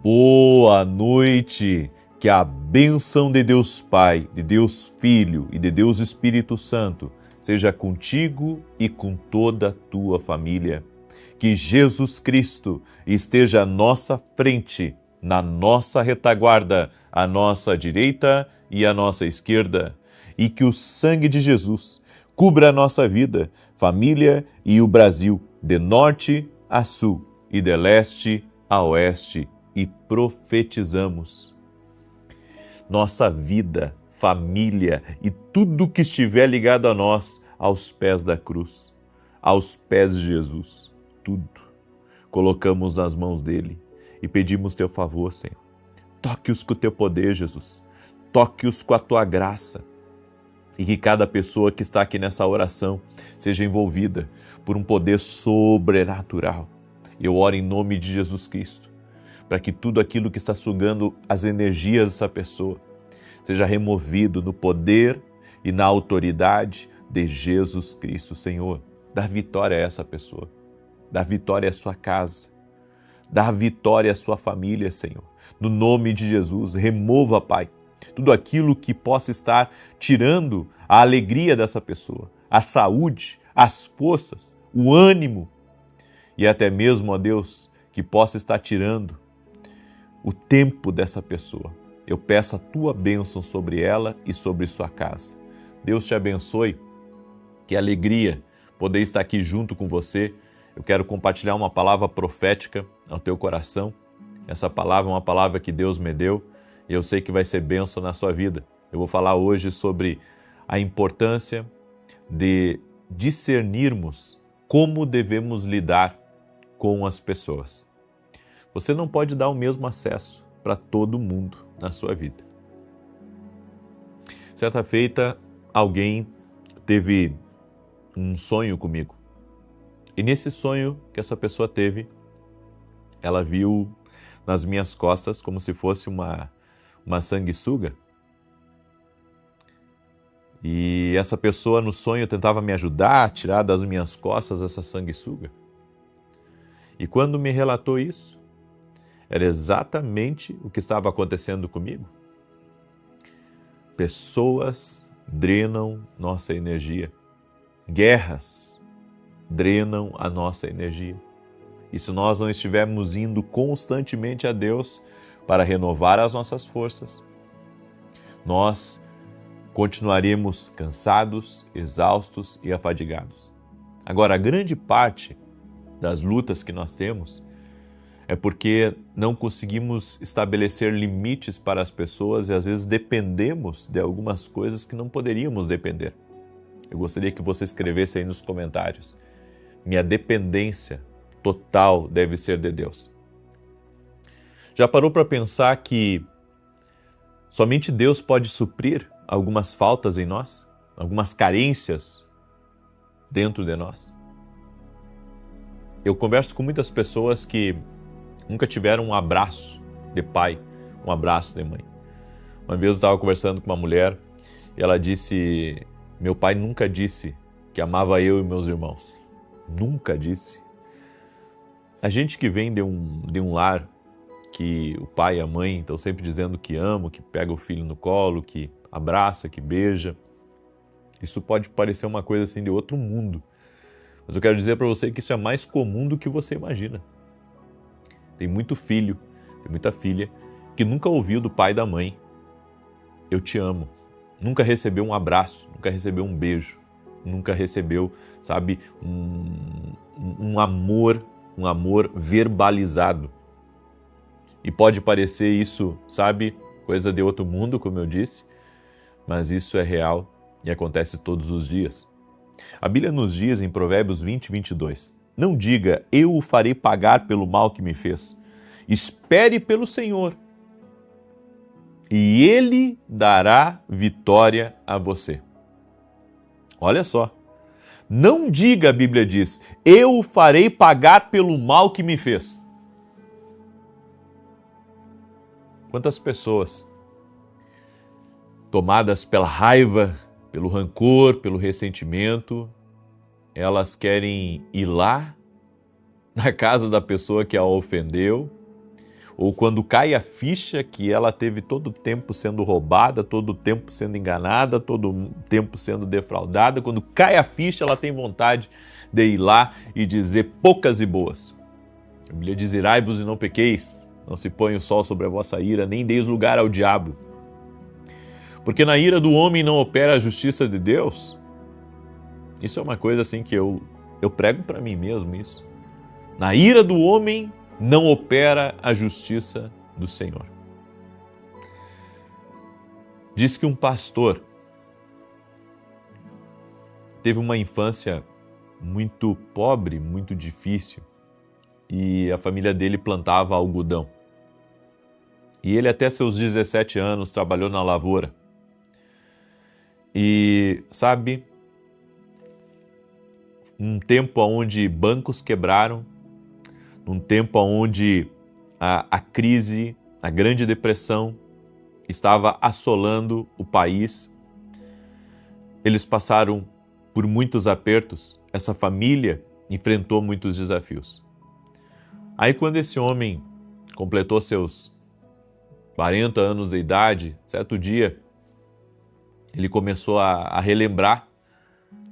Boa noite, que a bênção de Deus Pai, de Deus Filho e de Deus Espírito Santo seja contigo e com toda a tua família. Que Jesus Cristo esteja à nossa frente, na nossa retaguarda, à nossa direita e à nossa esquerda. E que o sangue de Jesus cubra a nossa vida, família e o Brasil, de norte a sul e de leste a oeste. E profetizamos. Nossa vida, família e tudo que estiver ligado a nós, aos pés da cruz, aos pés de Jesus, tudo, colocamos nas mãos dele e pedimos teu favor, Senhor. Toque-os com o teu poder, Jesus. Toque-os com a tua graça. E que cada pessoa que está aqui nessa oração seja envolvida por um poder sobrenatural. Eu oro em nome de Jesus Cristo, para que tudo aquilo que está sugando as energias dessa pessoa seja removido no poder e na autoridade de Jesus Cristo. Senhor, dá vitória a essa pessoa, dá vitória à sua casa, dá vitória à sua família, Senhor. No nome de Jesus, remova, Pai, tudo aquilo que possa estar tirando a alegria dessa pessoa, a saúde, as forças, o ânimo e até mesmo, ó Deus, que possa estar tirando o tempo dessa pessoa. Eu peço a tua bênção sobre ela e sobre sua casa. Deus te abençoe, que alegria poder estar aqui junto com você. Eu quero compartilhar uma palavra profética ao teu coração. Essa palavra é uma palavra que Deus me deu e eu sei que vai ser bênção na sua vida. Eu vou falar hoje sobre a importância de discernirmos como devemos lidar com as pessoas. Você não pode dar o mesmo acesso para todo mundo na sua vida. Certa feita, alguém teve um sonho comigo. E nesse sonho que essa pessoa teve, ela viu nas minhas costas como se fosse uma sanguessuga. E essa pessoa no sonho tentava me ajudar a tirar das minhas costas essa sanguessuga. E quando me relatou isso, era exatamente o que estava acontecendo comigo. Pessoas drenam nossa energia. Guerras drenam a nossa energia. E se nós não estivermos indo constantemente a Deus para renovar as nossas forças, nós continuaremos cansados, exaustos e afadigados. Agora, a grande parte das lutas que nós temos é porque não conseguimos estabelecer limites para as pessoas e às vezes dependemos de algumas coisas que não poderíamos depender. Eu gostaria que você escrevesse aí nos comentários: minha dependência total deve ser de Deus. Já parou para pensar que somente Deus pode suprir algumas faltas em nós, algumas carências dentro de nós? Eu converso com muitas pessoas que nunca tiveram um abraço de pai, um abraço de mãe. Uma vez eu estava conversando com uma mulher e ela disse: meu pai nunca disse que amava eu e meus irmãos. Nunca disse. A gente que vem de um lar que o pai e a mãe estão sempre dizendo que amam, que pega o filho no colo, que abraça, que beija, isso pode parecer uma coisa assim de outro mundo. Mas eu quero dizer para você que isso é mais comum do que você imagina. Tem muito filho, tem muita filha que nunca ouviu do pai e da mãe: eu te amo. Nunca recebeu um abraço, nunca recebeu um beijo, nunca recebeu, sabe, um amor verbalizado. E pode parecer isso, sabe, coisa de outro mundo, como eu disse, mas isso é real e acontece todos os dias. A Bíblia nos diz em Provérbios 20, 22, não diga, eu o farei pagar pelo mal que me fez. Espere pelo Senhor e Ele dará vitória a você. Olha só, não diga, a Bíblia diz, eu o farei pagar pelo mal que me fez. Quantas pessoas, tomadas pela raiva, pelo rancor, pelo ressentimento, elas querem ir lá na casa da pessoa que a ofendeu, ou quando cai a ficha que ela teve todo o tempo sendo roubada, todo o tempo sendo enganada, todo o tempo sendo defraudada, quando cai a ficha ela tem vontade de ir lá e dizer poucas e boas. A Bíblia diz: irai-vos e não pequeis, não se põe o sol sobre a vossa ira, nem deis lugar ao diabo. Porque na ira do homem não opera a justiça de Deus. Isso é uma coisa assim que eu prego para mim mesmo isso. Na ira do homem não opera a justiça do Senhor. Diz que um pastor teve uma infância muito pobre, muito difícil, e a família dele plantava algodão. E ele até seus 17 anos trabalhou na lavoura. E, sabe, num tempo onde bancos quebraram, num tempo onde a crise, a Grande Depressão estava assolando o país, eles passaram por muitos apertos, essa família enfrentou muitos desafios. Aí quando esse homem completou seus 40 anos de idade, certo dia, ele começou a relembrar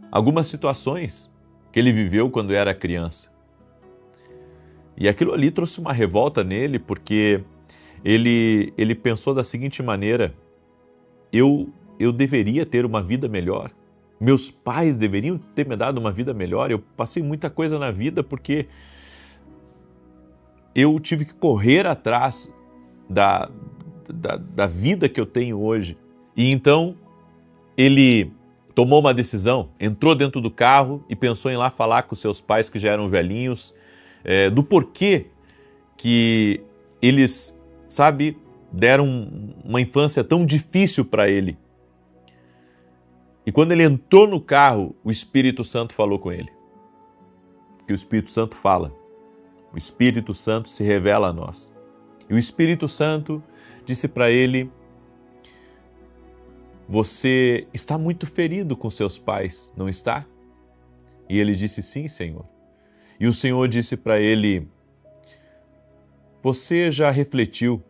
algumas situações que ele viveu quando era criança. E aquilo ali trouxe uma revolta nele, porque ele pensou da seguinte maneira: eu deveria ter uma vida melhor, meus pais deveriam ter me dado uma vida melhor, eu passei muita coisa na vida porque eu tive que correr atrás da vida que eu tenho hoje. E então ele tomou uma decisão, entrou dentro do carro e pensou em ir lá falar com seus pais que já eram velhinhos, do porquê que eles, sabe, deram uma infância tão difícil para ele. E quando ele entrou no carro, o Espírito Santo falou com ele. Porque o Espírito Santo fala. O Espírito Santo se revela a nós. E o Espírito Santo disse para ele: você está muito ferido com seus pais, não está? E ele disse: sim, Senhor. E o Senhor disse para ele: você já refletiu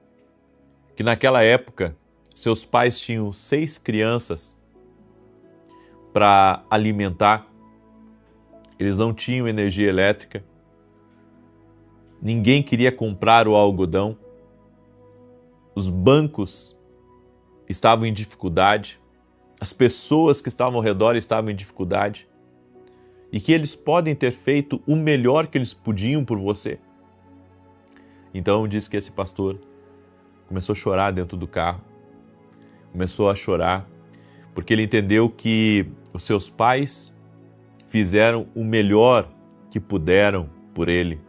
que naquela época seus pais tinham 6 crianças para alimentar? Eles não tinham energia elétrica. Ninguém queria comprar o algodão. Os bancos estavam em dificuldade. As pessoas que estavam ao redor estavam em dificuldade. E que eles podem ter feito o melhor que eles podiam por você. Então diz que esse pastor começou a chorar dentro do carro. Começou a chorar porque ele entendeu que os seus pais fizeram o melhor que puderam por ele.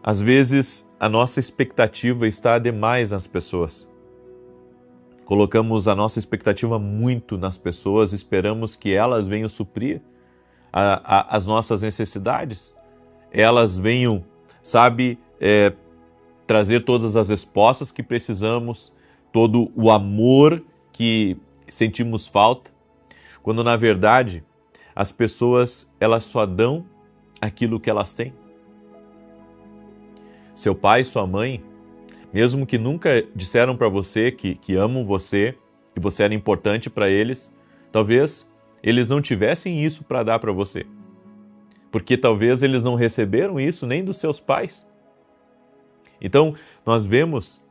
Às vezes, a nossa expectativa está demais nas pessoas. Colocamos a nossa expectativa muito nas pessoas, esperamos que elas venham suprir as nossas necessidades. Elas venham, sabe, trazer todas as respostas que precisamos, todo o amor que sentimos falta, quando na verdade as pessoas elas só dão aquilo que elas têm. Seu pai, sua mãe, mesmo que nunca disseram para você que amam você e você era importante para eles, talvez eles não tivessem isso para dar para você. Porque talvez eles não receberam isso nem dos seus pais. Então, nós vemos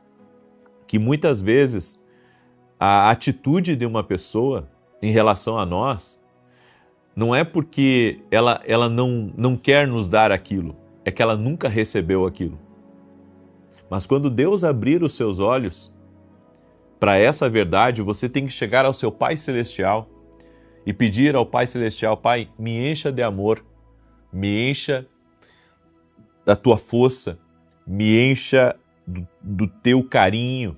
que muitas vezes a atitude de uma pessoa em relação a nós não é porque ela não quer nos dar aquilo, é que ela nunca recebeu aquilo. Mas quando Deus abrir os seus olhos para essa verdade, você tem que chegar ao seu Pai Celestial e pedir ao Pai Celestial: Pai, me encha de amor, me encha da tua força, me encha do teu carinho,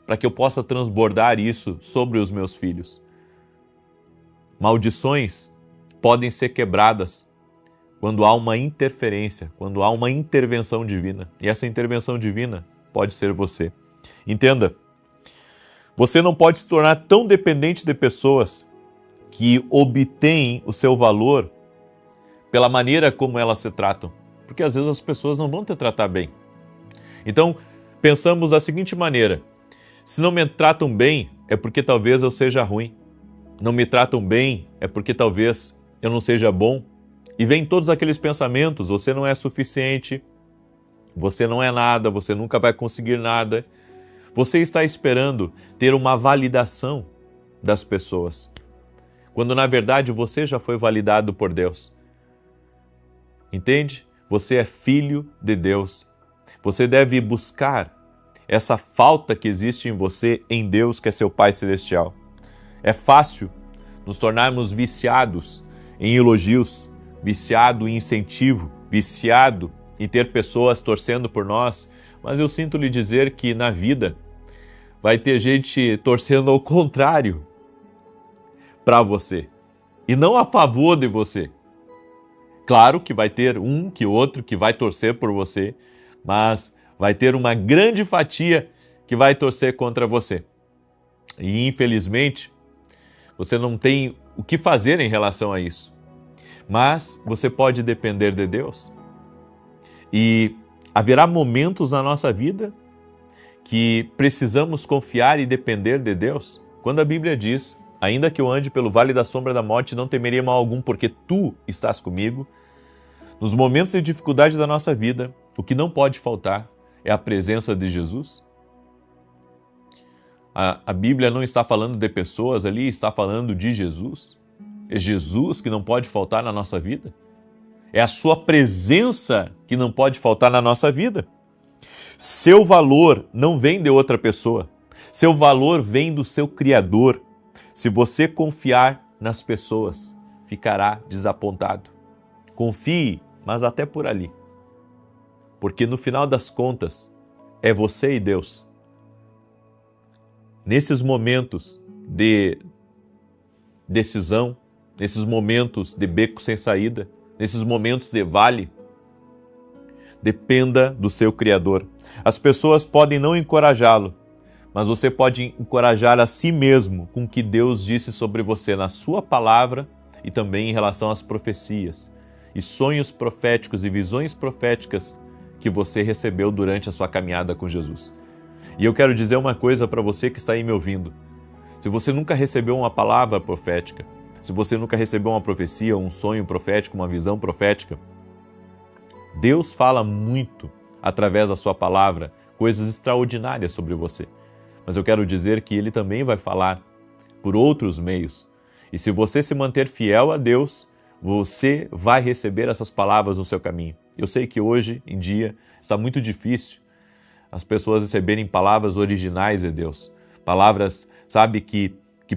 para que eu possa transbordar isso sobre os meus filhos. Maldições podem ser quebradas quando há uma interferência, quando há uma intervenção divina. E essa intervenção divina pode ser você. Entenda, você não pode se tornar tão dependente de pessoas que obtêm o seu valor pela maneira como elas se tratam. Porque às vezes as pessoas não vão te tratar bem. Então, pensamos da seguinte maneira: se não me tratam bem, é porque talvez eu seja ruim. Não me tratam bem, é porque talvez eu não seja bom. E vem todos aqueles pensamentos: você não é suficiente, você não é nada, você nunca vai conseguir nada. Você está esperando ter uma validação das pessoas, quando na verdade você já foi validado por Deus. Entende? Você é filho de Deus. Você deve buscar essa falta que existe em você em Deus, que é seu Pai Celestial. É fácil nos tornarmos viciados em elogios, viciado em incentivo, viciado em ter pessoas torcendo por nós, mas eu sinto lhe dizer que na vida vai ter gente torcendo ao contrário para você e não a favor de você. Claro que vai ter um que outro que vai torcer por você, mas vai ter uma grande fatia que vai torcer contra você. E infelizmente, você não tem o que fazer em relação a isso. Mas você pode depender de Deus. E haverá momentos na nossa vida que precisamos confiar e depender de Deus. Quando a Bíblia diz: ainda que eu ande pelo vale da sombra da morte, não temerei mal algum, porque tu estás comigo. Nos momentos de dificuldade da nossa vida, o que não pode faltar é a presença de Jesus. A Bíblia não está falando de pessoas ali, está falando de Jesus. É Jesus que não pode faltar na nossa vida. É a sua presença que não pode faltar na nossa vida. Seu valor não vem de outra pessoa. Seu valor vem do seu Criador. Se você confiar nas pessoas, ficará desapontado. Confie, mas até por ali. Porque no final das contas, é você e Deus. Nesses momentos de decisão, nesses momentos de beco sem saída, nesses momentos de vale, dependa do seu Criador. As pessoas podem não encorajá-lo, mas você pode encorajar a si mesmo com o que Deus disse sobre você na sua palavra e também em relação às profecias e sonhos proféticos e visões proféticas que você recebeu durante a sua caminhada com Jesus. E eu quero dizer uma coisa para você que está aí me ouvindo. Se você nunca recebeu uma palavra profética, se você nunca recebeu uma profecia, um sonho profético, uma visão profética, Deus fala muito através da sua palavra, coisas extraordinárias sobre você. Mas eu quero dizer que Ele também vai falar por outros meios. E se você se manter fiel a Deus, você vai receber essas palavras no seu caminho. Eu sei que hoje em dia está muito difícil as pessoas receberem palavras originais de Deus. Palavras, sabe, que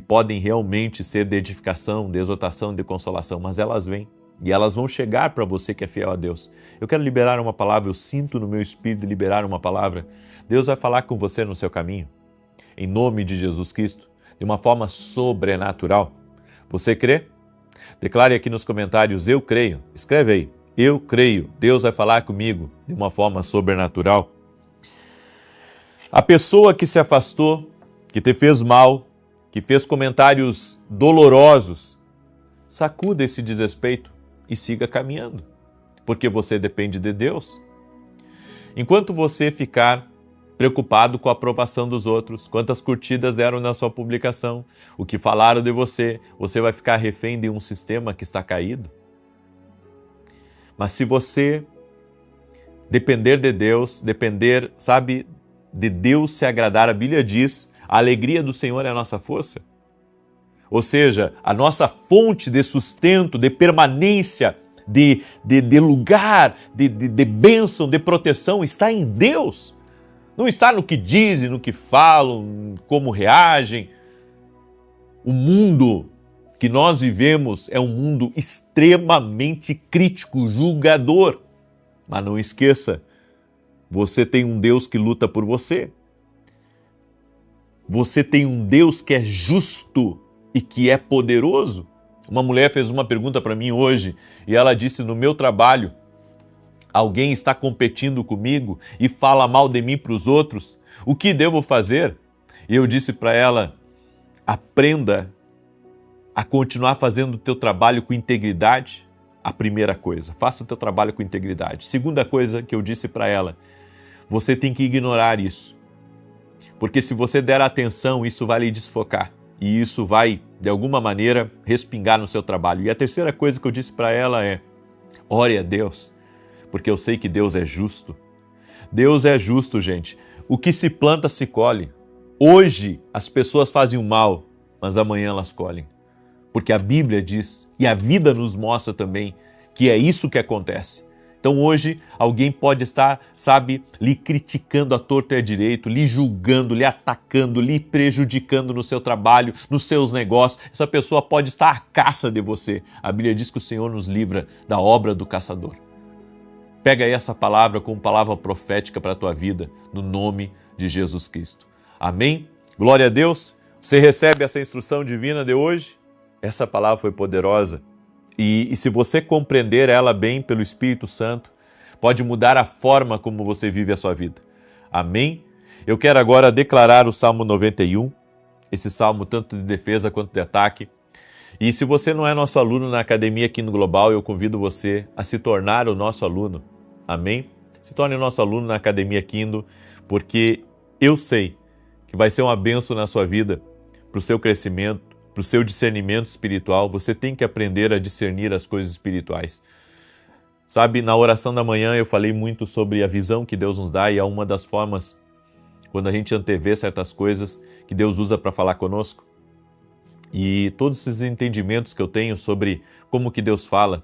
podem realmente ser de edificação, de exortação, de consolação, mas elas vêm. E elas vão chegar para você que é fiel a Deus. Eu quero liberar uma palavra, eu sinto no meu espírito liberar uma palavra. Deus vai falar com você no seu caminho, em nome de Jesus Cristo, de uma forma sobrenatural. Você crê? Declare aqui nos comentários: eu creio. Escreve aí: eu creio. Deus vai falar comigo de uma forma sobrenatural. A pessoa que se afastou, que te fez mal, que fez comentários dolorosos, sacuda esse desrespeito e siga caminhando, porque você depende de Deus. Enquanto você ficar preocupado com a aprovação dos outros, quantas curtidas deram na sua publicação, o que falaram de você, você vai ficar refém de um sistema que está caído. Mas se você depender de Deus, depender, sabe, de Deus se agradar, a Bíblia diz: a alegria do Senhor é a nossa força. Ou seja, a nossa fonte de sustento, de permanência, de lugar, de bênção, de proteção está em Deus. Não está no que dizem, no que falam, como reagem. O mundo que nós vivemos é um mundo extremamente crítico, julgador. Mas não esqueça, você tem um Deus que luta por você. Você tem um Deus que é justo e que é poderoso. Uma mulher fez uma pergunta para mim hoje e ela disse: no meu trabalho, alguém está competindo comigo e fala mal de mim para os outros. O que devo fazer? E eu disse para ela: aprenda a continuar fazendo o teu trabalho com integridade. A primeira coisa, faça o teu trabalho com integridade. Segunda coisa que eu disse para ela: você tem que ignorar isso. Porque se você der atenção, isso vai lhe desfocar. E isso vai, de alguma maneira, respingar no seu trabalho. E a terceira coisa que eu disse para ela é: ore a Deus, porque eu sei que Deus é justo. Deus é justo, gente. O que se planta, se colhe. Hoje as pessoas fazem o mal, mas amanhã elas colhem. Porque a Bíblia diz, e a vida nos mostra também, que é isso que acontece. Então hoje alguém pode estar, lhe criticando à torta e à direito, lhe julgando, lhe atacando, lhe prejudicando no seu trabalho, nos seus negócios. Essa pessoa pode estar à caça de você. A Bíblia diz que o Senhor nos livra da obra do caçador. Pega aí essa palavra como palavra profética para a tua vida, no nome de Jesus Cristo. Amém? Glória a Deus. Você recebe essa instrução divina de hoje? Essa palavra foi poderosa. E se você compreender ela bem pelo Espírito Santo, pode mudar a forma como você vive a sua vida. Amém? Eu quero agora declarar o Salmo 91, esse salmo tanto de defesa quanto de ataque. E se você não é nosso aluno na Academia Quino Global, eu convido você a se tornar o nosso aluno. Amém? Se torne o nosso aluno na Academia Quino, porque eu sei que vai ser uma bênção na sua vida, para o seu crescimento, para o seu discernimento espiritual. Você tem que aprender a discernir as coisas espirituais. Na oração da manhã eu falei muito sobre a visão que Deus nos dá e é uma das formas, quando a gente antevê certas coisas, que Deus usa para falar conosco. E todos esses entendimentos que eu tenho sobre como que Deus fala,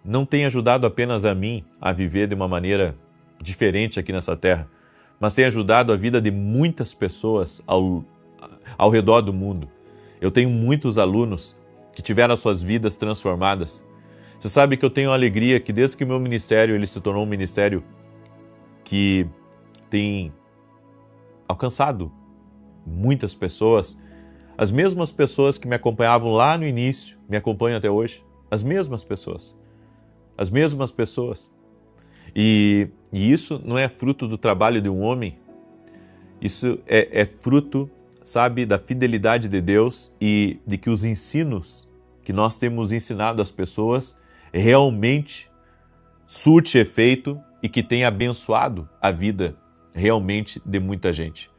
não tem ajudado apenas a mim a viver de uma maneira diferente aqui nessa terra, mas tem ajudado a vida de muitas pessoas ao redor do mundo. Eu tenho muitos alunos que tiveram as suas vidas transformadas. Você sabe que eu tenho a alegria que desde que o meu ministério ele se tornou um ministério que tem alcançado muitas pessoas, as mesmas pessoas que me acompanhavam lá no início, me acompanham até hoje. As mesmas pessoas. As mesmas pessoas. E isso não é fruto do trabalho de um homem. Isso é fruto, da fidelidade de Deus e de que os ensinos que nós temos ensinado às pessoas realmente surte efeito e que tem abençoado a vida realmente de muita gente.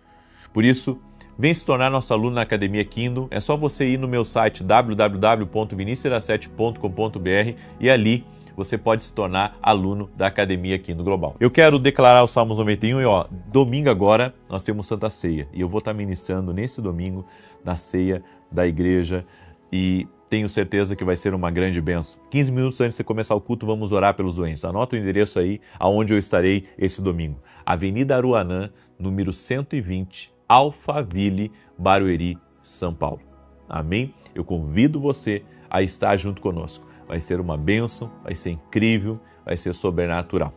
Por isso, vem se tornar nosso aluno na Academia Quino. É só você ir no meu site www.vinicius17.com.br e ali você pode se tornar aluno da Academia Quino Global. Eu quero declarar os Salmos 91 e domingo agora nós temos Santa Ceia e eu vou estar ministrando nesse domingo na ceia da igreja e tenho certeza que vai ser uma grande bênção. 15 minutos antes de começar o culto, vamos orar pelos doentes. Anota o endereço aí, aonde eu estarei esse domingo. Avenida Aruanã, número 120, Alphaville, Barueri, São Paulo. Amém? Eu convido você a estar junto conosco. Vai ser uma bênção, vai ser incrível, vai ser sobrenatural.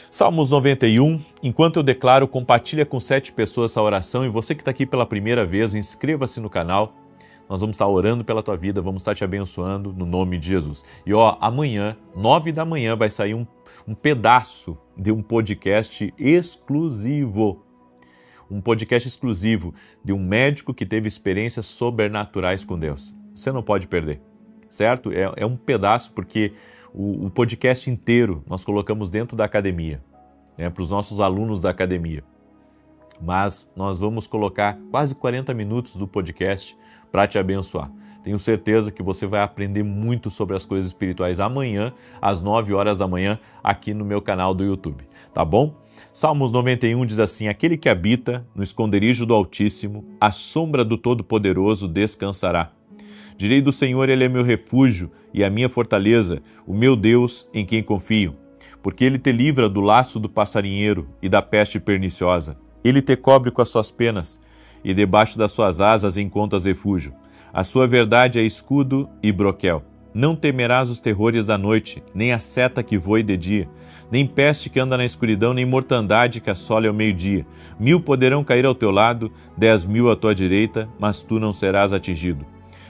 Salmos 91, enquanto eu declaro, compartilha com 7 pessoas essa oração e você que está aqui pela primeira vez, inscreva-se no canal. Nós vamos estar orando pela tua vida, vamos estar te abençoando no nome de Jesus. E amanhã, 9 da manhã, vai sair um pedaço de um podcast exclusivo. Um podcast exclusivo de um médico que teve experiências sobrenaturais com Deus. Você não pode perder, certo? É um pedaço porque o podcast inteiro nós colocamos dentro da academia, para os nossos alunos da academia. Mas nós vamos colocar quase 40 minutos do podcast para te abençoar. Tenho certeza que você vai aprender muito sobre as coisas espirituais amanhã, às 9 horas da manhã, aqui no meu canal do YouTube, tá bom? Salmos 91 diz assim: aquele que habita no esconderijo do Altíssimo, à sombra do Todo-Poderoso descansará. Direi do Senhor, Ele é meu refúgio e a minha fortaleza, o meu Deus em quem confio. Porque Ele te livra do laço do passarinheiro e da peste perniciosa. Ele te cobre com as suas penas e debaixo das suas asas encontras refúgio. A sua verdade é escudo e broquel. Não temerás os terrores da noite, nem a seta que voe de dia, nem peste que anda na escuridão, nem mortandade que assole ao meio-dia. 1000 poderão cair ao teu lado, 10.000 à tua direita, mas tu não serás atingido.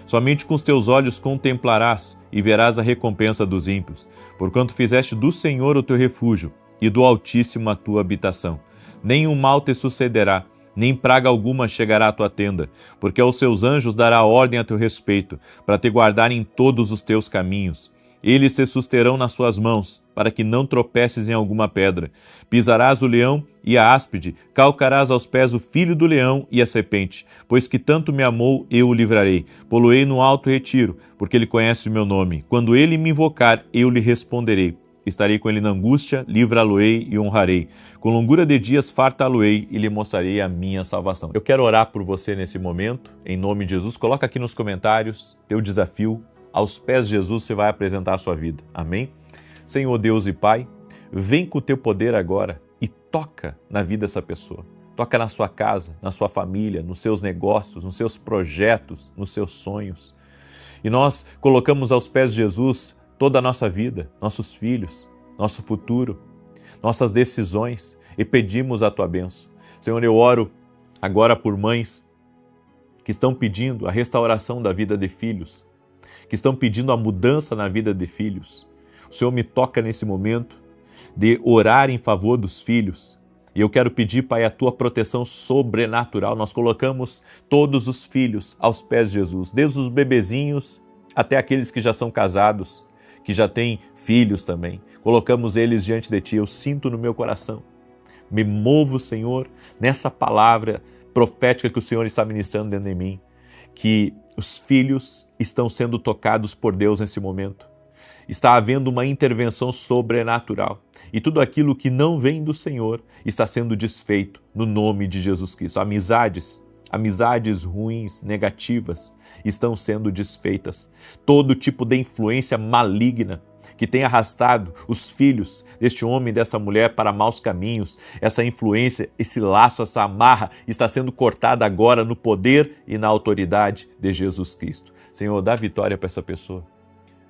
Somente com os teus olhos contemplarás e verás a recompensa dos ímpios, porquanto fizeste do Senhor o teu refúgio e do Altíssimo a tua habitação. Nenhum mal te sucederá, nem praga alguma chegará à tua tenda, porque aos seus anjos dará ordem a teu respeito, para te guardar em todos os teus caminhos. Eles te susterão nas suas mãos, para que não tropeces em alguma pedra. Pisarás o leão e a áspide, calcarás aos pés o filho do leão e a serpente. Pois que tanto me amou, eu o livrarei. Poloei no alto retiro, porque ele conhece o meu nome. Quando ele me invocar, eu lhe responderei. Estarei com ele na angústia, livrá-lo-ei e honrarei. Com longura de dias fartá-lo-ei e lhe mostrarei a minha salvação. Eu quero orar por você nesse momento, em nome de Jesus. Coloca aqui nos comentários teu desafio. Aos pés de Jesus você vai apresentar a sua vida. Amém? Senhor Deus e Pai, vem com o teu poder agora e toca na vida dessa pessoa. Toca na sua casa, na sua família, nos seus negócios, nos seus projetos, nos seus sonhos. E nós colocamos aos pés de Jesus toda a nossa vida, nossos filhos, nosso futuro, nossas decisões e pedimos a tua bênção. Senhor, eu oro agora por mães que estão pedindo a restauração da vida de filhos, que estão pedindo a mudança na vida de filhos. O Senhor me toca nesse momento de orar em favor dos filhos. E eu quero pedir, Pai, a tua proteção sobrenatural. Nós colocamos todos os filhos aos pés de Jesus, desde os bebezinhos até aqueles que já são casados, que já têm filhos também. Colocamos eles diante de ti. Eu sinto no meu coração. Me movo, Senhor, nessa palavra profética que o Senhor está ministrando dentro de mim, que os filhos estão sendo tocados por Deus nesse momento. Está havendo uma intervenção sobrenatural. E tudo aquilo que não vem do Senhor está sendo desfeito no nome de Jesus Cristo. Amizades ruins, negativas, estão sendo desfeitas. Todo tipo de influência maligna que tem arrastado os filhos deste homem e desta mulher para maus caminhos, essa influência, esse laço, essa amarra está sendo cortada agora no poder e na autoridade de Jesus Cristo. Senhor, dá vitória para essa pessoa.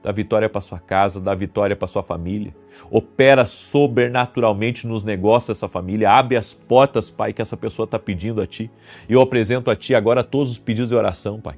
Dá vitória para sua casa, dá vitória para sua família. Opera sobrenaturalmente nos negócios dessa família. Abre as portas, Pai, que essa pessoa está pedindo a Ti. E eu apresento a Ti agora todos os pedidos de oração, Pai.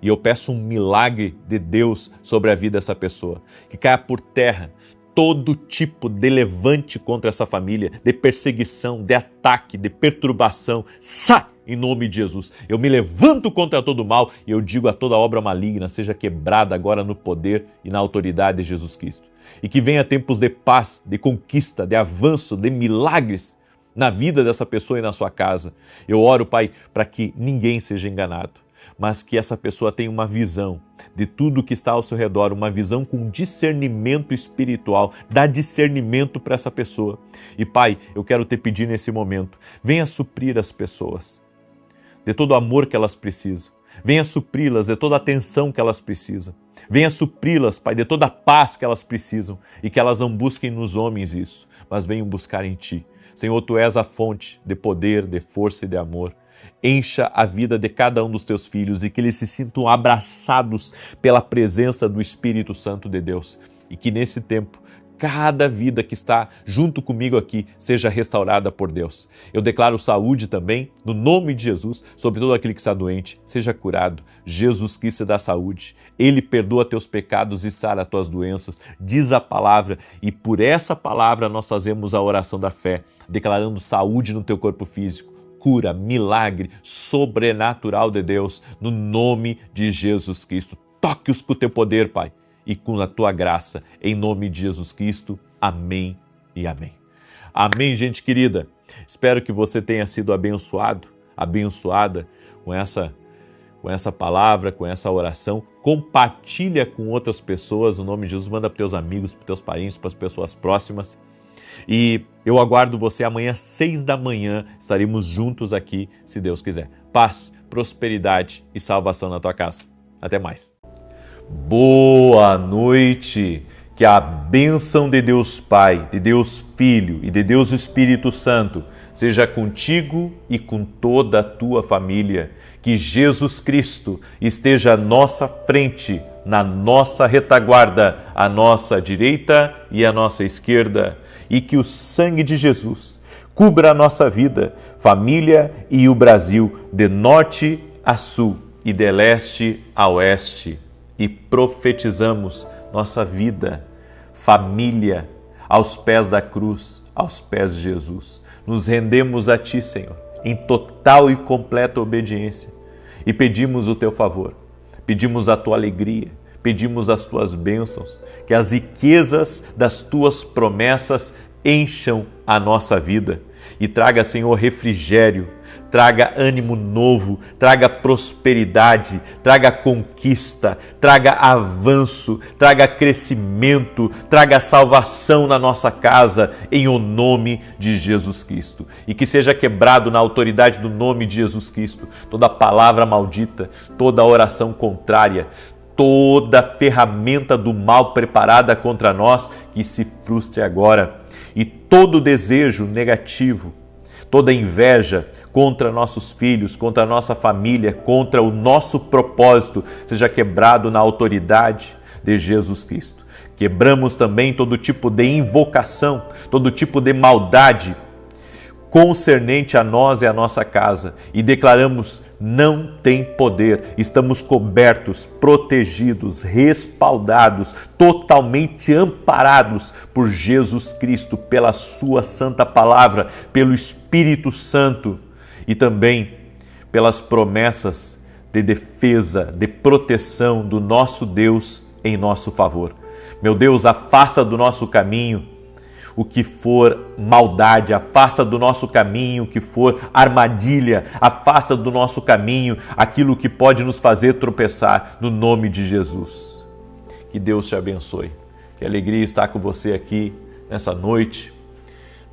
E eu peço um milagre de Deus sobre a vida dessa pessoa. Que caia por terra todo tipo de levante contra essa família, de perseguição, de ataque, de perturbação. Sai em nome de Jesus. Eu me levanto contra todo o mal e eu digo a toda obra maligna seja quebrada agora no poder e na autoridade de Jesus Cristo. E que venha tempos de paz, de conquista, de avanço, de milagres na vida dessa pessoa e na sua casa. Eu oro, Pai, para que ninguém seja enganado, mas que essa pessoa tenha uma visão de tudo que está ao seu redor, uma visão com discernimento espiritual. Dá discernimento para essa pessoa. E Pai, eu quero te pedir nesse momento, venha suprir as pessoas de todo o amor que elas precisam. Venha supri-las de toda a atenção que elas precisam. Venha supri-las, Pai, de toda a paz que elas precisam e que elas não busquem nos homens isso, mas venham buscar em Ti. Senhor, Tu és a fonte de poder, de força e de amor. Encha a vida de cada um dos Teus filhos e que eles se sintam abraçados pela presença do Espírito Santo de Deus. E que nesse tempo, cada vida que está junto comigo aqui seja restaurada por Deus. Eu declaro saúde também, no nome de Jesus, sobre todo aquele que está doente, seja curado. Jesus Cristo dá saúde. Ele perdoa teus pecados e sara tuas doenças, diz a palavra, e por essa palavra nós fazemos a oração da fé, declarando saúde no teu corpo físico, cura, milagre sobrenatural de Deus, no nome de Jesus Cristo. Toque-os com o teu poder, Pai, e com a tua graça, em nome de Jesus Cristo. Amém e amém. Amém, gente querida. Espero que você tenha sido abençoado, abençoada com essa palavra, com essa oração. Compartilha com outras pessoas, no nome de Jesus. Manda para teus amigos, para teus parentes, para as pessoas próximas. E eu aguardo você amanhã, 6 da manhã, estaremos juntos aqui, se Deus quiser. Paz, prosperidade e salvação na tua casa. Até mais. Boa noite! Que a bênção de Deus Pai, de Deus Filho e de Deus Espírito Santo seja contigo e com toda a tua família. Que Jesus Cristo esteja à nossa frente, na nossa retaguarda, à nossa direita e à nossa esquerda. E que o sangue de Jesus cubra a nossa vida, família e o Brasil, de norte a sul e de leste a oeste. E profetizamos nossa vida, família, aos pés da cruz, aos pés de Jesus. Nos rendemos a Ti, Senhor, em total e completa obediência. E pedimos o Teu favor, pedimos a Tua alegria, pedimos as tuas bênçãos, que as riquezas das tuas promessas encham a nossa vida e traga, Senhor, refrigério, traga ânimo novo, traga prosperidade, traga conquista, traga avanço, traga crescimento, traga salvação na nossa casa, em o nome de Jesus Cristo. E que seja quebrado na autoridade do nome de Jesus Cristo toda palavra maldita, toda oração contrária, toda ferramenta do mal preparada contra nós, que se frustre agora. E todo desejo negativo, toda inveja contra nossos filhos, contra a nossa família, contra o nosso propósito, seja quebrado na autoridade de Jesus Cristo. Quebramos também todo tipo de invocação, todo tipo de maldade concernente a nós e a nossa casa, e declaramos: não tem poder, estamos cobertos, protegidos, respaldados, totalmente amparados por Jesus Cristo, pela sua santa palavra, pelo Espírito Santo e também pelas promessas de defesa, de proteção do nosso Deus em nosso favor. Meu Deus, afasta do nosso caminho o que for maldade, afasta do nosso caminho o que for armadilha, afasta do nosso caminho aquilo que pode nos fazer tropeçar, no nome de Jesus. Que Deus te abençoe. Que alegria estar com você aqui nessa noite.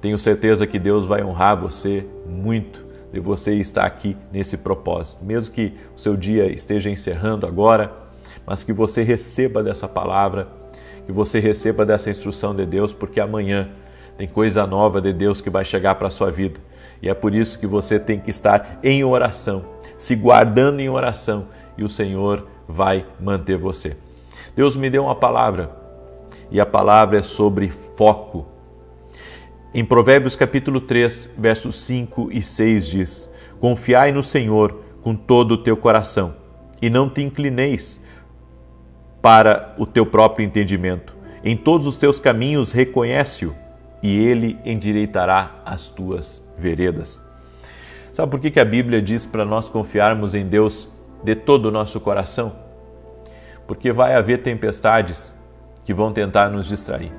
Tenho certeza que Deus vai honrar você muito de você estar aqui nesse propósito. Mesmo que o seu dia esteja encerrando agora, mas que você receba dessa palavra, que você receba dessa instrução de Deus, porque amanhã tem coisa nova de Deus que vai chegar para a sua vida. E é por isso que você tem que estar em oração, se guardando em oração, e o Senhor vai manter você. Deus me deu uma palavra, e a palavra é sobre foco. Em Provérbios capítulo 3, versos 5 e 6 diz: confiai no Senhor com todo o teu coração, e não te inclineis para o teu próprio entendimento. Em todos os teus caminhos reconhece-o, e ele endireitará as tuas veredas. Sabe por que a Bíblia diz para nós confiarmos em Deus de todo o nosso coração? Porque vai haver tempestades que vão tentar nos distrair.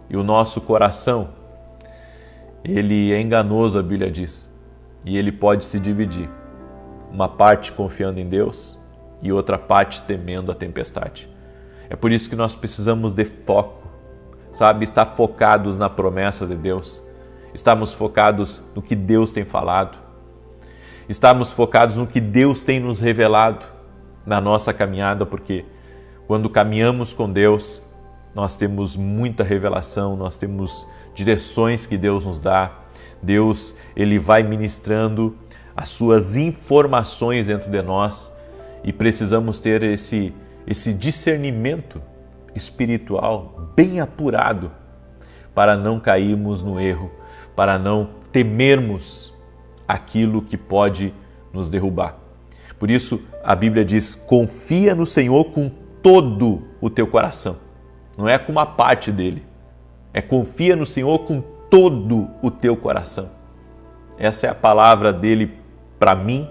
E o nosso coração, ele é enganoso, a Bíblia diz, e ele pode se dividir. Uma parte confiando em Deus e outra parte temendo a tempestade. É por isso que nós precisamos de foco, sabe? Estar focados na promessa de Deus, estarmos focados no que Deus tem falado, estarmos focados no que Deus tem nos revelado na nossa caminhada, porque quando caminhamos com Deus, nós temos muita revelação, nós temos direções que Deus nos dá. Deus, ele vai ministrando as suas informações dentro de nós, e precisamos ter esse discernimento espiritual bem apurado para não cairmos no erro, para não temermos aquilo que pode nos derrubar. Por isso a Bíblia diz: confia no Senhor com todo o teu coração. Não é com uma parte dele, é confia no Senhor com todo o teu coração. Essa é a palavra dele para mim,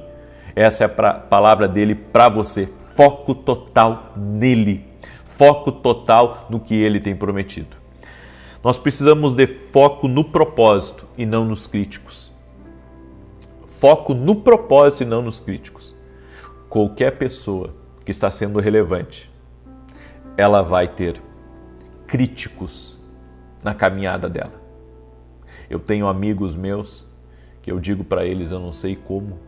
essa é a palavra dele para você. Foco total nele, foco total no que ele tem prometido. Nós precisamos de foco no propósito e não nos críticos. Foco no propósito e não nos críticos. Qualquer pessoa que está sendo relevante, ela vai ter críticos na caminhada dela. Eu tenho amigos meus que eu digo para eles: eu não sei como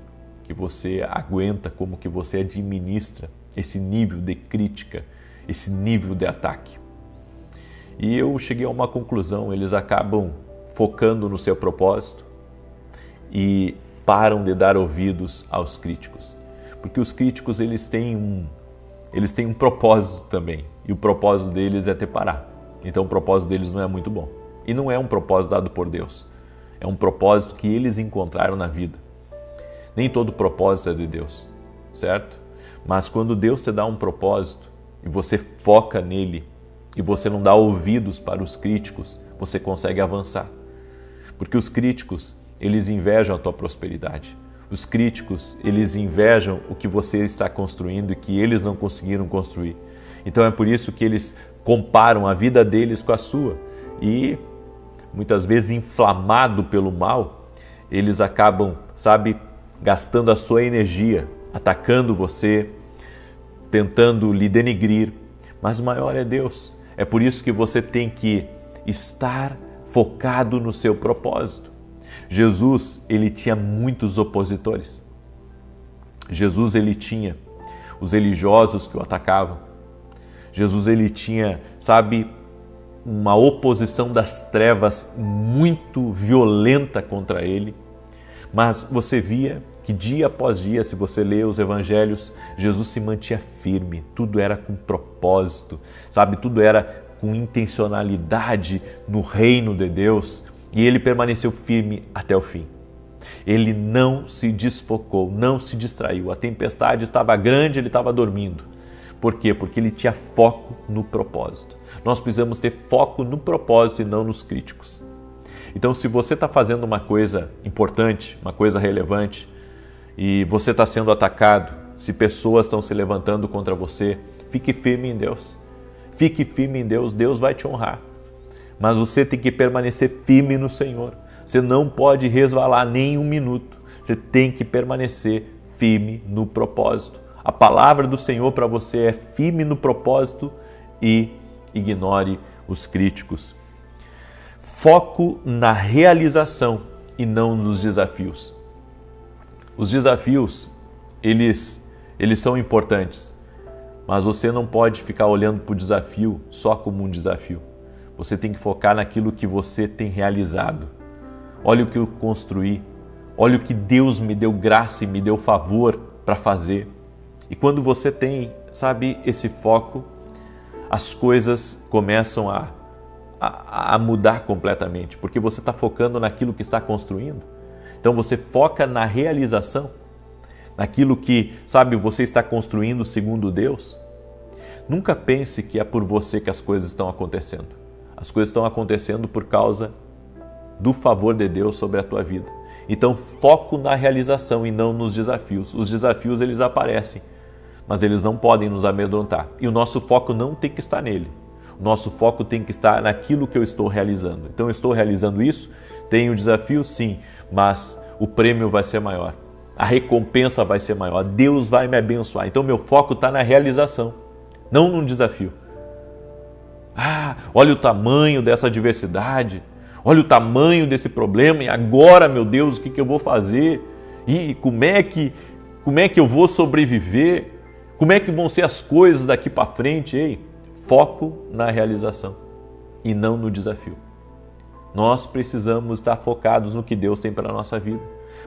que você aguenta, como que você administra esse nível de crítica, esse nível de ataque. E eu cheguei a uma conclusão: eles acabam focando no seu propósito e param de dar ouvidos aos críticos. Porque os críticos, eles têm um propósito também, e o propósito deles é te parar. Então o propósito deles não é muito bom. E não é um propósito dado por Deus. É um propósito que eles encontraram na vida. Nem todo propósito é de Deus, certo? Mas quando Deus te dá um propósito e você foca nele e você não dá ouvidos para os críticos, você consegue avançar. Porque os críticos, eles invejam a tua prosperidade. Os críticos, eles invejam o que você está construindo e que eles não conseguiram construir. Então é por isso que eles comparam a vida deles com a sua. E muitas vezes, inflamado pelo mal, eles acabam, gastando a sua energia, atacando você, tentando lhe denigrir. Mas o maior é Deus. É por isso que você tem que estar focado no seu propósito. Jesus, ele tinha muitos opositores. Jesus, ele tinha os religiosos que o atacavam. Jesus, ele tinha, uma oposição das trevas muito violenta contra ele. Mas você via que dia após dia, se você lê os evangelhos, Jesus se mantinha firme, tudo era com propósito, tudo era com intencionalidade no reino de Deus, e ele permaneceu firme até o fim. Ele não se desfocou, não se distraiu. A tempestade estava grande, ele estava dormindo. Por quê? Porque ele tinha foco no propósito. Nós precisamos ter foco no propósito e não nos críticos. Então, se você está fazendo uma coisa importante, uma coisa relevante, e você está sendo atacado, se pessoas estão se levantando contra você, fique firme em Deus. Fique firme em Deus, Deus vai te honrar. Mas você tem que permanecer firme no Senhor. Você não pode resvalar nem um minuto. Você tem que permanecer firme no propósito. A palavra do Senhor para você é firme no propósito e ignore os críticos. Foco na realização e não nos desafios. Os desafios, eles são importantes, mas você não pode ficar olhando para o desafio só como um desafio. Você tem que focar naquilo que você tem realizado. Olha o que eu construí, olha o que Deus me deu graça e me deu favor para fazer. E quando você tem, esse foco, as coisas começam a mudar completamente, porque você está focando naquilo que está construindo. Então você foca na realização, naquilo que, você está construindo segundo Deus. Nunca pense que é por você que as coisas estão acontecendo. As coisas estão acontecendo por causa do favor de Deus sobre a tua vida. Então foco na realização e não nos desafios. Os desafios, eles aparecem, mas eles não podem nos amedrontar. E o nosso foco não tem que estar nele. O nosso foco tem que estar naquilo que eu estou realizando. Então eu estou realizando isso, tenho desafio, sim, mas o prêmio vai ser maior. A recompensa vai ser maior. Deus vai me abençoar. Então meu foco está na realização, não no desafio. Olha o tamanho dessa adversidade. Olha o tamanho desse problema. E agora, meu Deus, o que eu vou fazer? E como é que eu vou sobreviver? Como é que vão ser as coisas daqui para frente? Ei, foco na realização e não no desafio. Nós precisamos estar focados no que Deus tem para a nossa vida.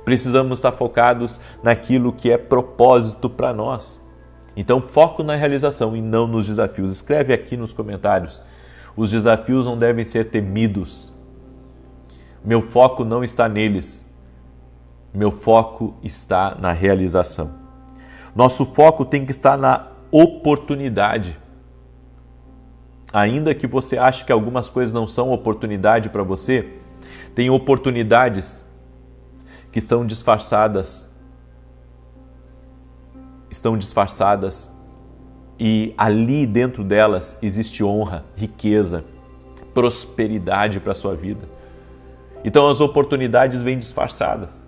Precisamos estar focados naquilo que é propósito para nós. Então, foco na realização e não nos desafios. Escreve aqui nos comentários. Os desafios não devem ser temidos. Meu foco não está neles. Meu foco está na realização. Nosso foco tem que estar na oportunidade. Ainda que você ache que algumas coisas não são oportunidade para você, tem oportunidades que estão disfarçadas e ali dentro delas existe honra, riqueza, prosperidade para a sua vida. Então as oportunidades vêm disfarçadas.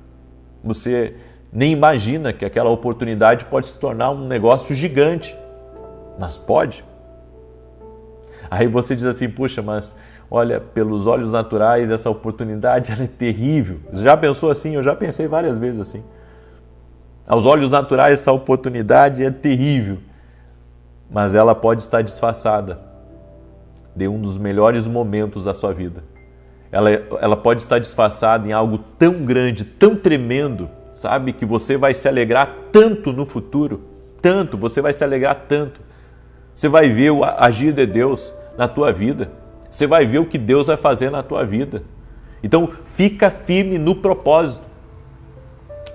Você nem imagina que aquela oportunidade pode se tornar um negócio gigante, mas pode. Aí você diz assim, puxa, mas olha, pelos olhos naturais essa oportunidade ela é terrível. Você já pensou assim? Eu já pensei várias vezes assim. Aos olhos naturais essa oportunidade é terrível, mas ela pode estar disfarçada de um dos melhores momentos da sua vida. Ela pode estar disfarçada em algo tão grande, tão tremendo, que você vai se alegrar tanto no futuro, tanto, você vai se alegrar tanto. Você vai ver o agir de Deus na tua vida. Você vai ver o que Deus vai fazer na tua vida. Então, fica firme no propósito.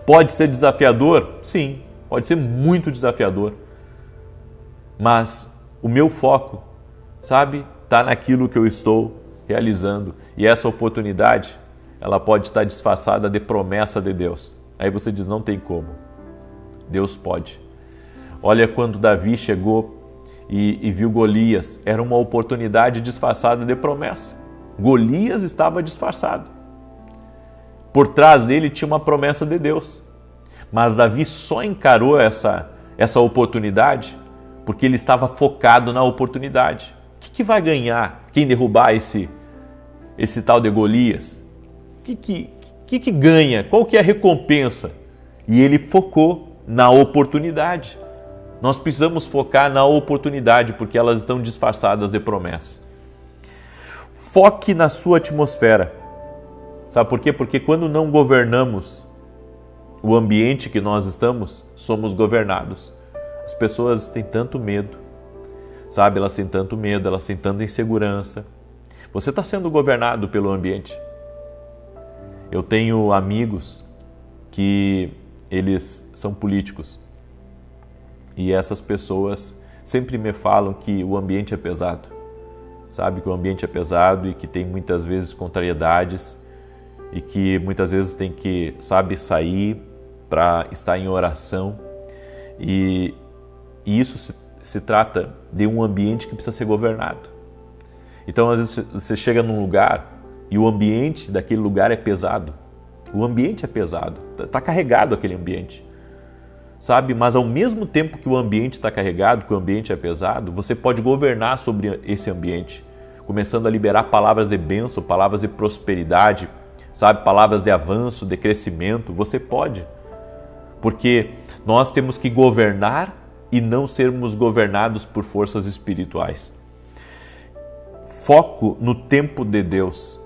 Pode ser desafiador? Sim, pode ser muito desafiador. Mas o meu foco, está naquilo que eu estou realizando. E essa oportunidade, ela pode estar disfarçada de promessa de Deus. Aí você diz, não tem como. Deus pode. Olha quando Davi chegou e viu Golias, era uma oportunidade disfarçada de promessa. Golias estava disfarçado. Por trás dele tinha uma promessa de Deus. Mas Davi só encarou essa oportunidade porque ele estava focado na oportunidade. O que vai ganhar quem derrubar esse tal de Golias? O que ganha? Qual que é a recompensa? E ele focou na oportunidade. Nós precisamos focar na oportunidade porque elas estão disfarçadas de promessa. Foque na sua atmosfera. Sabe por quê? Porque quando não governamos o ambiente que nós estamos, somos governados. As pessoas têm tanto medo, sabe? Elas têm tanto medo, elas têm tanta insegurança. Você está sendo governado pelo ambiente. Eu tenho amigos que eles são políticos e essas pessoas sempre me falam que o ambiente é pesado, sabe? Que o ambiente é pesado e que tem muitas vezes contrariedades e que muitas vezes tem que, sabe, sair para estar em oração e isso se trata de um ambiente que precisa ser governado. Então, às vezes você chega num lugar e o ambiente daquele lugar é pesado. O ambiente é pesado, está carregado aquele ambiente, sabe? Mas ao mesmo tempo que o ambiente está carregado, que o ambiente é pesado, você pode governar sobre esse ambiente, começando a liberar palavras de bênção, palavras de prosperidade, sabe? Palavras de avanço, de crescimento. Você pode, porque nós temos que governar e não sermos governados por forças espirituais. Foco no tempo de Deus.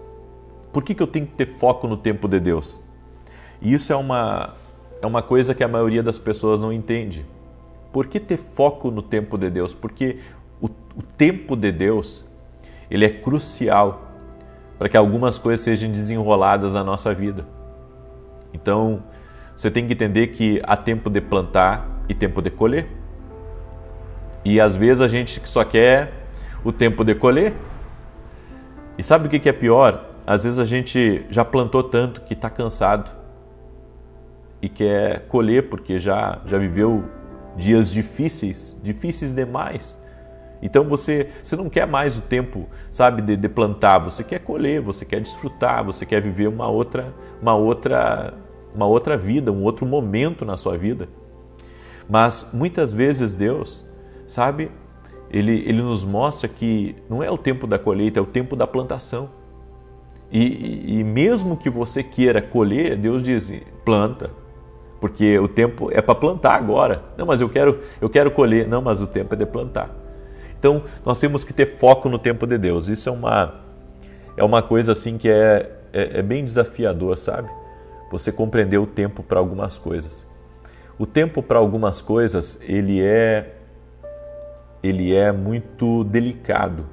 Por que eu tenho que ter foco no tempo de Deus? E isso é uma coisa que a maioria das pessoas não entende. Por que ter foco no tempo de Deus? Porque o tempo de Deus, ele é crucial para que algumas coisas sejam desenroladas na nossa vida. Então, você tem que entender que há tempo de plantar e tempo de colher. E às vezes a gente só quer o tempo de colher. E sabe o que é pior? Às vezes a gente já plantou tanto que está cansado e quer colher porque já viveu dias difíceis demais. Então você não quer mais o tempo, sabe, de plantar, você quer colher, você quer desfrutar, você quer viver uma outra vida, um outro momento na sua vida. Mas muitas vezes Deus, sabe, Ele nos mostra que não é o tempo da colheita, é o tempo da plantação. E mesmo que você queira colher, Deus diz, planta, porque o tempo é para plantar agora. Não, mas eu quero colher. Não, mas o tempo é de plantar. Então, nós temos que ter foco no tempo de Deus. Isso é uma coisa assim que é bem desafiador, sabe? Você compreender o tempo para algumas coisas. O tempo para algumas coisas, ele é muito delicado.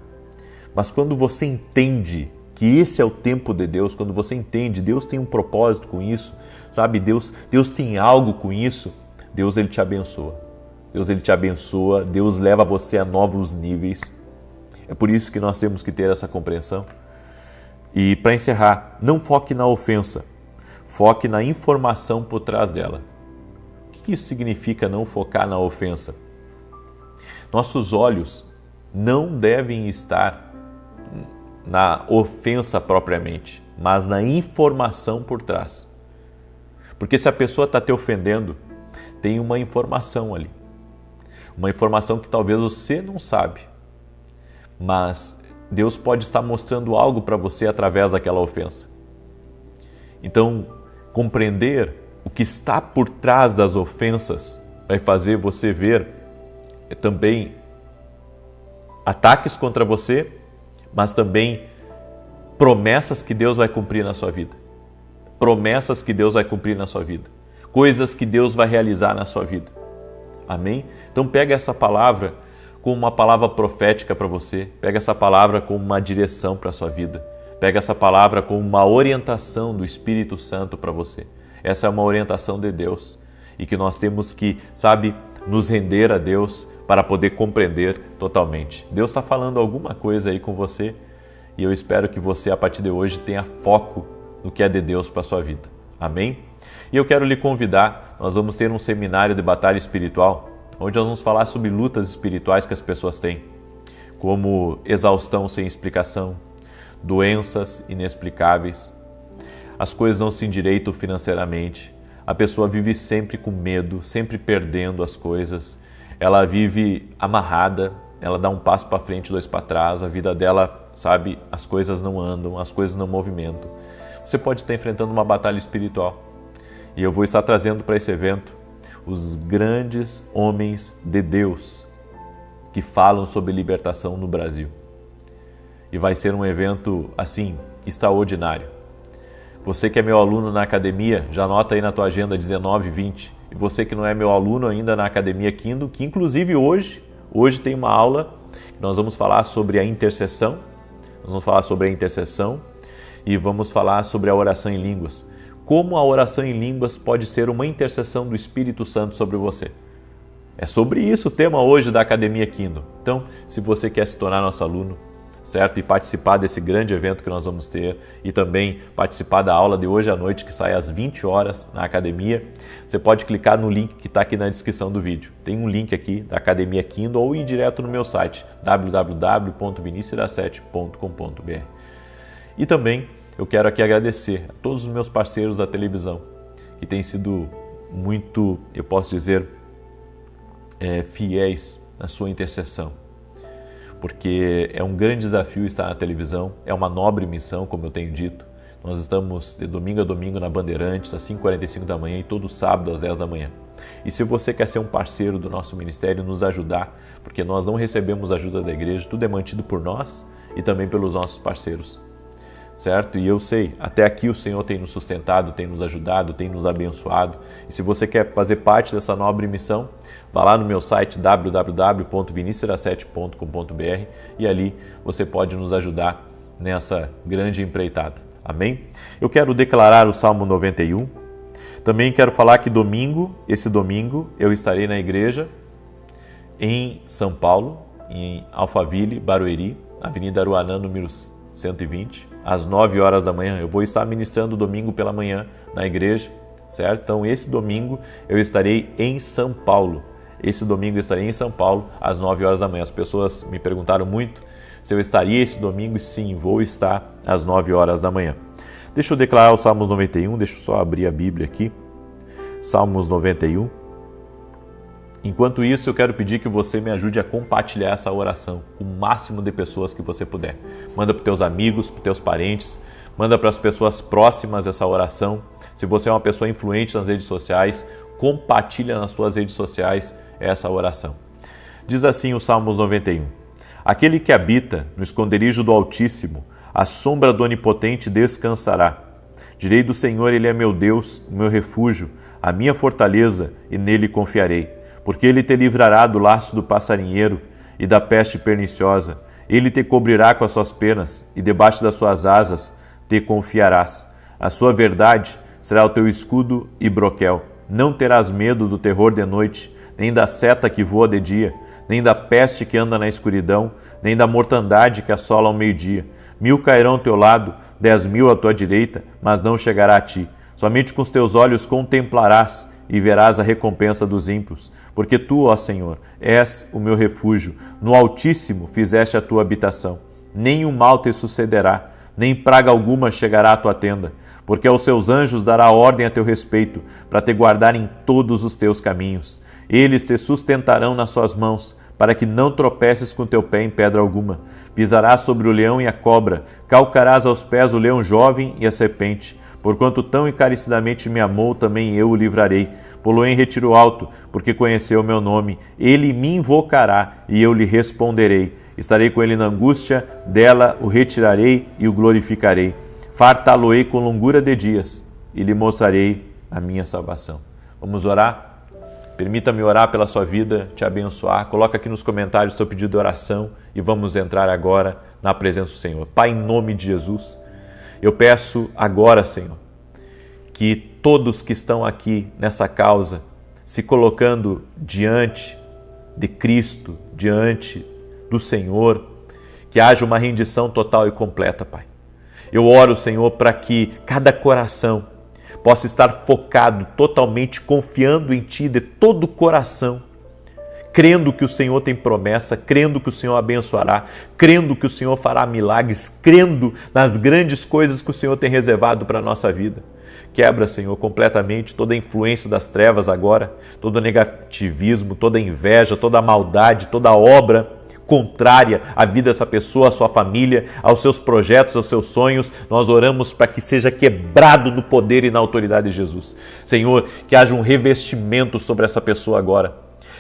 Mas quando você entende que esse é o tempo de Deus, quando você entende, Deus tem um propósito com isso, sabe? Deus tem algo com isso, Deus ele te abençoa. Deus ele te abençoa, Deus leva você a novos níveis. É por isso que nós temos que ter essa compreensão. E para encerrar, não foque na ofensa, foque na informação por trás dela. O que isso significa não focar na ofensa? Nossos olhos não devem estar na ofensa propriamente, mas na informação por trás. Porque se a pessoa está te ofendendo, tem uma informação ali. Uma informação que talvez você não sabe, mas Deus pode estar mostrando algo para você através daquela ofensa. Então, compreender o que está por trás das ofensas vai fazer você ver também ataques contra você, mas também promessas que Deus vai cumprir na sua vida. Promessas que Deus vai cumprir na sua vida. Coisas que Deus vai realizar na sua vida. Amém? Então pega essa palavra como uma palavra profética para você. Pega essa palavra como uma direção para a sua vida. Pega essa palavra como uma orientação do Espírito Santo para você. Essa é uma orientação de Deus. E que nós temos que, sabe, nos render a Deus para poder compreender totalmente. Deus está falando alguma coisa aí com você e eu espero que você, a partir de hoje, tenha foco no que é de Deus para a sua vida. Amém? E eu quero lhe convidar, nós vamos ter um seminário de batalha espiritual, onde nós vamos falar sobre lutas espirituais que as pessoas têm, como exaustão sem explicação, doenças inexplicáveis, as coisas não se endireitam financeiramente, a pessoa vive sempre com medo, sempre perdendo as coisas, ela vive amarrada, ela dá um passo para frente, dois para trás, a vida dela, sabe, as coisas não andam, as coisas não movimentam. Você pode estar enfrentando uma batalha espiritual. E eu vou estar trazendo para esse evento os grandes homens de Deus que falam sobre libertação no Brasil. E vai ser um evento, assim, extraordinário. Você que é meu aluno na academia, já anota aí na tua agenda 19 e 20. E você que não é meu aluno ainda na Academia Kindle, que inclusive hoje tem uma aula que nós vamos falar sobre a intercessão. Nós vamos falar sobre a intercessão e vamos falar sobre a oração em línguas. Como a oração em línguas pode ser uma intercessão do Espírito Santo sobre você. É sobre isso o tema hoje da Academia Kindle. Então, se você quer se tornar nosso aluno, certo? E participar desse grande evento que nós vamos ter e também participar da aula de hoje à noite, que sai às 20 horas na academia, você pode clicar no link que está aqui na descrição do vídeo. Tem um link aqui da Academia Kindle ou ir direto no meu site, www.vinicius17.com.br. E também eu quero aqui agradecer a todos os meus parceiros da televisão, que têm sido muito, eu posso dizer, fiéis na sua intercessão. Porque é um grande desafio estar na televisão, é uma nobre missão, como eu tenho dito. Nós estamos de domingo a domingo na Bandeirantes, às 5h45 da manhã e todo sábado às 10 da manhã. E se você quer ser um parceiro do nosso ministério, nos ajudar, porque nós não recebemos ajuda da igreja, tudo é mantido por nós e também pelos nossos parceiros. Certo? E eu sei, até aqui o Senhor tem nos sustentado, tem nos ajudado, tem nos abençoado. E se você quer fazer parte dessa nobre missão, vá lá no meu site www.vinicius17.com.br e ali você pode nos ajudar nessa grande empreitada. Amém? Eu quero declarar o Salmo 91. Também quero falar que esse domingo, eu estarei na igreja em São Paulo, em Alphaville, Barueri, Avenida Aruanã, número 120, às 9 horas da manhã. Eu vou estar ministrando domingo pela manhã na igreja, certo? Então, esse domingo eu estarei em São Paulo. Esse domingo eu estarei em São Paulo, às 9 horas da manhã. As pessoas me perguntaram muito se eu estaria esse domingo e sim, vou estar às 9 horas da manhã. Deixa eu declarar o Salmos 91, deixa eu só abrir a Bíblia aqui. Salmos 91. Enquanto isso, eu quero pedir que você me ajude a compartilhar essa oração com o máximo de pessoas que você puder. Manda para os teus amigos, para os teus parentes, manda para as pessoas próximas essa oração. Se você é uma pessoa influente nas redes sociais, compartilha nas suas redes sociais essa oração. Diz assim o Salmos 91. Aquele que habita no esconderijo do Altíssimo, à sombra do Onipotente descansará. Direi do Senhor, Ele é meu Deus, o meu refúgio, a minha fortaleza, e nele confiarei. Porque Ele te livrará do laço do passarinheiro e da peste perniciosa. Ele te cobrirá com as suas penas e debaixo das suas asas te confiarás. A sua verdade será o teu escudo e broquel. Não terás medo do terror de noite, nem da seta que voa de dia, nem da peste que anda na escuridão, nem da mortandade que assola ao meio-dia. 1000 cairão ao teu lado, 10.000 à tua direita, mas não chegará a ti. Somente com os teus olhos contemplarás e verás a recompensa dos ímpios. Porque tu, ó Senhor, és o meu refúgio. No Altíssimo fizeste a tua habitação. Nenhum mal te sucederá, nem praga alguma chegará à tua tenda. Porque aos seus anjos dará ordem a teu respeito, para te guardar em todos os teus caminhos. Eles te sustentarão nas suas mãos, para que não tropeces com teu pé em pedra alguma. Pisarás sobre o leão e a cobra, calcarás aos pés o leão jovem e a serpente. Porquanto tão encarecidamente me amou, também eu o livrarei. Pô-lo-ei em retiro alto, porque conheceu o meu nome. Ele me invocará e eu lhe responderei. Estarei com ele na angústia, dela o retirarei e o glorificarei. Fartá-lo-ei com longura de dias e lhe mostrarei a minha salvação. Vamos orar? Permita-me orar pela sua vida, te abençoar. Coloca aqui nos comentários o seu pedido de oração e vamos entrar agora na presença do Senhor. Pai, em nome de Jesus, eu peço agora, Senhor, que todos que estão aqui nessa causa, se colocando diante de Cristo, diante do Senhor, que haja uma rendição total e completa, Pai. Eu oro, Senhor, para que cada coração possa estar focado, totalmente confiando em Ti de todo o coração, crendo que o Senhor tem promessa, crendo que o Senhor abençoará, crendo que o Senhor fará milagres, crendo nas grandes coisas que o Senhor tem reservado para a nossa vida. Quebra, Senhor, completamente toda a influência das trevas agora, todo o negativismo, toda a inveja, toda a maldade, toda a obra contrária à vida dessa pessoa, à sua família, aos seus projetos, aos seus sonhos. Nós oramos para que seja quebrado no poder e na autoridade de Jesus. Senhor, que haja um revestimento sobre essa pessoa agora.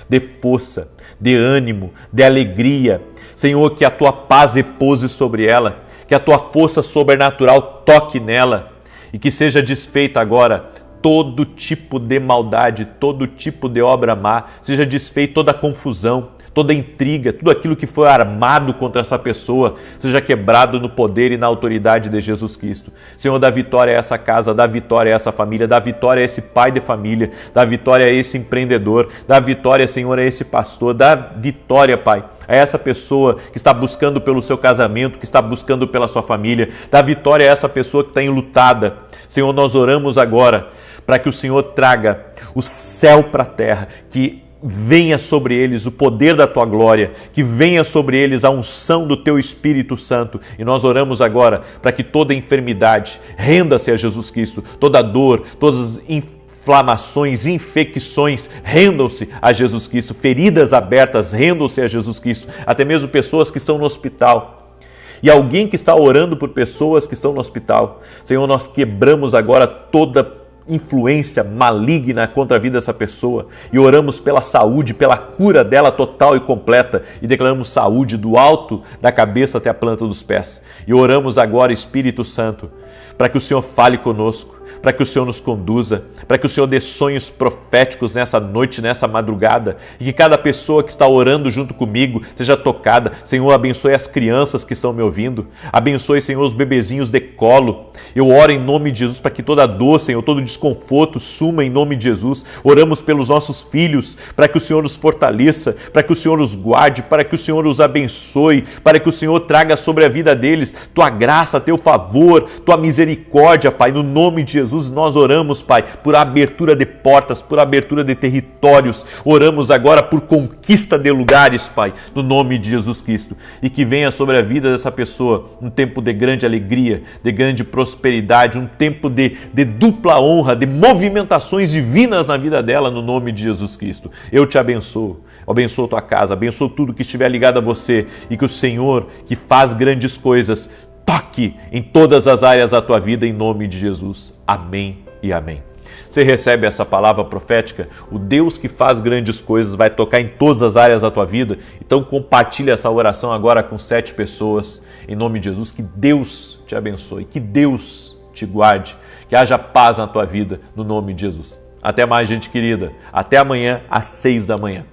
Dê força, dê ânimo, dê alegria. Senhor, que a Tua paz repouse sobre ela, que a Tua força sobrenatural toque nela e que seja desfeita agora todo tipo de maldade, todo tipo de obra má, seja desfeita toda a confusão, toda intriga, tudo aquilo que foi armado contra essa pessoa, seja quebrado no poder e na autoridade de Jesus Cristo. Senhor, dá vitória a essa casa, dá vitória a essa família, dá vitória a esse pai de família, dá vitória a esse empreendedor, dá vitória, Senhor, a esse pastor, dá vitória, Pai, a essa pessoa que está buscando pelo seu casamento, que está buscando pela sua família, dá vitória a essa pessoa que está enlutada. Senhor, nós oramos agora para que o Senhor traga o céu para a terra, que venha sobre eles o poder da Tua glória, que venha sobre eles a unção do Teu Espírito Santo. E nós oramos agora para que toda enfermidade renda-se a Jesus Cristo, toda dor, todas as inflamações, infecções, rendam-se a Jesus Cristo, feridas abertas, rendam-se a Jesus Cristo, até mesmo pessoas que estão no hospital. E alguém que está orando por pessoas que estão no hospital. Senhor, nós quebramos agora toda influência maligna contra a vida dessa pessoa e oramos pela saúde, pela cura dela total e completa e declaramos saúde do alto da cabeça até a planta dos pés. E oramos agora, Espírito Santo, para que o Senhor fale conosco, para que o Senhor nos conduza, para que o Senhor dê sonhos proféticos nessa noite, nessa madrugada, e que cada pessoa que está orando junto comigo seja tocada. Senhor, abençoe as crianças que estão me ouvindo, abençoe, Senhor, os bebezinhos de colo. Eu oro em nome de Jesus para que toda dor, Senhor, todo desconforto suma em nome de Jesus. Oramos pelos nossos filhos, para que o Senhor os fortaleça, para que o Senhor os guarde, para que o Senhor os abençoe, para que o Senhor traga sobre a vida deles Tua graça, Teu favor, Tua misericórdia, Pai, no nome de Jesus. Nós oramos, Pai, por abertura de portas, por abertura de territórios. Oramos agora por conquista de lugares, Pai, no nome de Jesus Cristo. E que venha sobre a vida dessa pessoa um tempo de grande alegria, de grande prosperidade, um tempo de dupla honra, de movimentações divinas na vida dela, no nome de Jesus Cristo. Eu te abençoo. Abençoo tua casa, abençoo tudo que estiver ligado a você e que o Senhor, que faz grandes coisas, toque em todas as áreas da tua vida, em nome de Jesus. Amém e amém. Você recebe essa palavra profética? O Deus que faz grandes coisas vai tocar em todas as áreas da tua vida. Então compartilha essa oração agora com 7 pessoas, em nome de Jesus. Que Deus te abençoe, que Deus te guarde, que haja paz na tua vida, no nome de Jesus. Até mais, gente querida. Até amanhã às 6 da manhã.